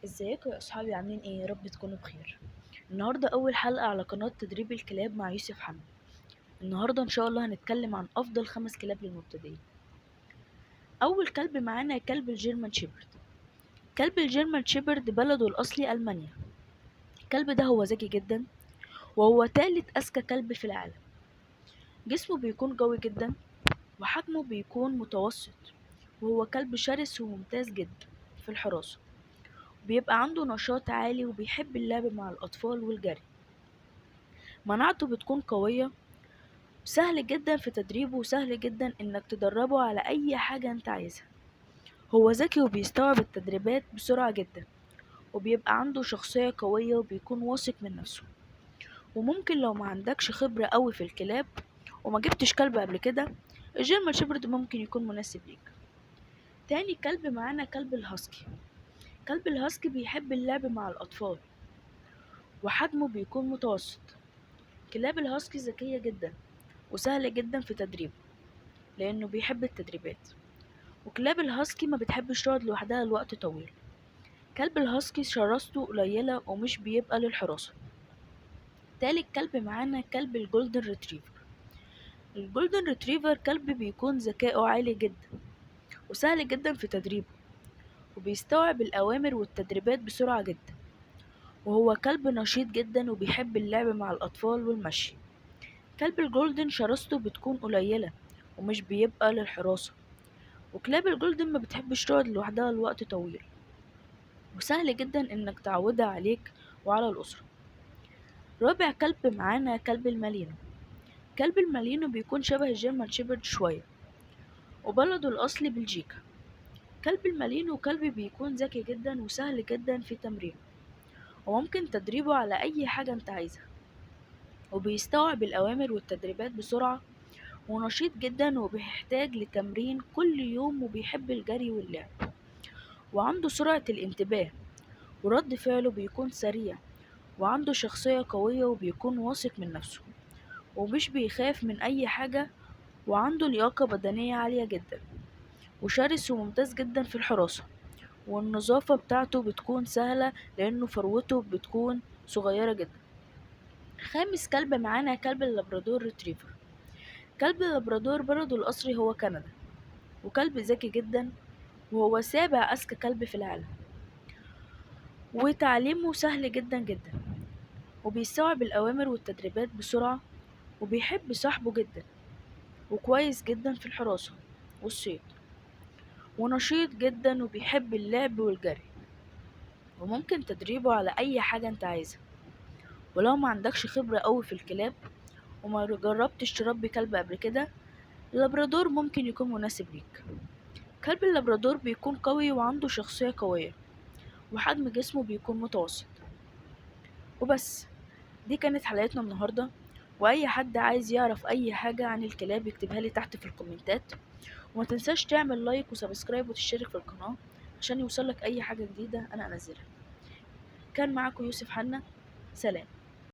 ازيكم يا اصحابي، عاملين ايه؟ يا رب تكونوا بخير. النهارده اول حلقه على قناه تدريب الكلاب مع يوسف حمد. النهارده ان شاء الله هنتكلم عن افضل 5 كلاب للمبتدئين. اول كلب معانا كلب الجيرمان شيبرد. كلب الجيرمان شيبرد بلده الاصلي المانيا. الكلب ده هو ذكي جدا، وهو تالت اذكى كلب في العالم. جسمه بيكون قوي جدا، وحجمه بيكون متوسط، وهو كلب شرس وممتاز جدا في الحراسه. بيبقى عنده نشاط عالي وبيحب اللعب مع الاطفال والجري. مناعته بتكون قوية، سهل جدا في تدريبه، وسهل جدا انك تدربه على اي حاجة انت عايزها. هو ذكي وبيستوعب التدريبات بسرعة جدا، وبيبقى عنده شخصية قوية وبيكون واثق من نفسه. وممكن لو ما عندكش خبرة قوي في الكلاب وما جبتش كلب قبل كده، الجيرمان شيبرد ممكن يكون مناسب ليك. تاني كلب معانا كلب الهاسكي. كلب الهاسكي بيحب اللعب مع الأطفال، وحجمه بيكون متوسط. كلاب الهاسكي ذكية جدا وسهلة جدا في تدريبه، لأنه بيحب التدريبات. وكلاب الهاسكي ما بتحبش تقعد لوحدها لوقت طويل. كلب الهاسكي شراسته قليلة ومش بيبقى للحراسة. تالت كلب معانا كلب الجولدن ريتريفر. الجولدن ريتريفر كلب بيكون ذكاؤه عالي جدا وسهل جدا في تدريبه، وبيستوعب الأوامر والتدريبات بسرعة جدا. وهو كلب نشيط جدا وبيحب اللعب مع الأطفال والمشي. كلب الجولدن شراسته بتكون قليلة ومش بيبقى للحراسة. وكلاب الجولدن ما بتحبش تقعد لوحدها لوقت طويل، وسهل جدا انك تعودها عليك وعلى الأسرة. رابع كلب معانا كلب المالينو. كلب المالينو بيكون شبه الجيرمان شيبرد شوية، وبلده الأصلي بلجيكا. كلب المالينو كلب بيكون ذكي جدا وسهل جدا في تمرينه، وممكن تدريبه على أي حاجة انت عايزها. وبيستوعب الأوامر والتدريبات بسرعة، ونشيط جدا وبيحتاج لتمرين كل يوم، وبيحب الجري واللعب. وعنده سرعة الانتباه، ورد فعله بيكون سريع، وعنده شخصية قوية وبيكون واثق من نفسه، ومش بيخاف من أي حاجة. وعنده لياقة بدنية عالية جدا، وشرس وممتاز جدا في الحراسة. والنظافة بتاعته بتكون سهلة لأنه فروته بتكون صغيرة جدا. خامس كلب معانا كلب اللابرادور ريتريفر. كلب اللابرادور بلده الأصلي هو كندا، وكلب ذكي جدا، وهو سابع أذكى كلب في العالم. وتعليمه سهل جدا جدا، وبيستوعب الأوامر والتدريبات بسرعة، وبيحب صاحبه جدا، وكويس جدا في الحراسة والصيد. ونشيط جدا وبيحب اللعب والجري، وممكن تدريبه على أي حاجة انت عايزها. ولو ما عندكش خبرة قوي في الكلاب وما جربتش تربي كلب قبل كده، اللابرادور ممكن يكون مناسب ليك. كلب اللابرادور بيكون قوي وعنده شخصية قوية، وحجم جسمه بيكون متوسط. وبس، دي كانت حلقتنا النهاردة. وأي حد عايز يعرف أي حاجة عن الكلاب يكتبها لي تحت في الكومنتات. وما تنساش تعمل لايك وسبسكرايب وتشترك في القناة عشان يوصلك أي حاجة جديدة أنا أنزلها. كان معاكم يوسف حنا، سلام.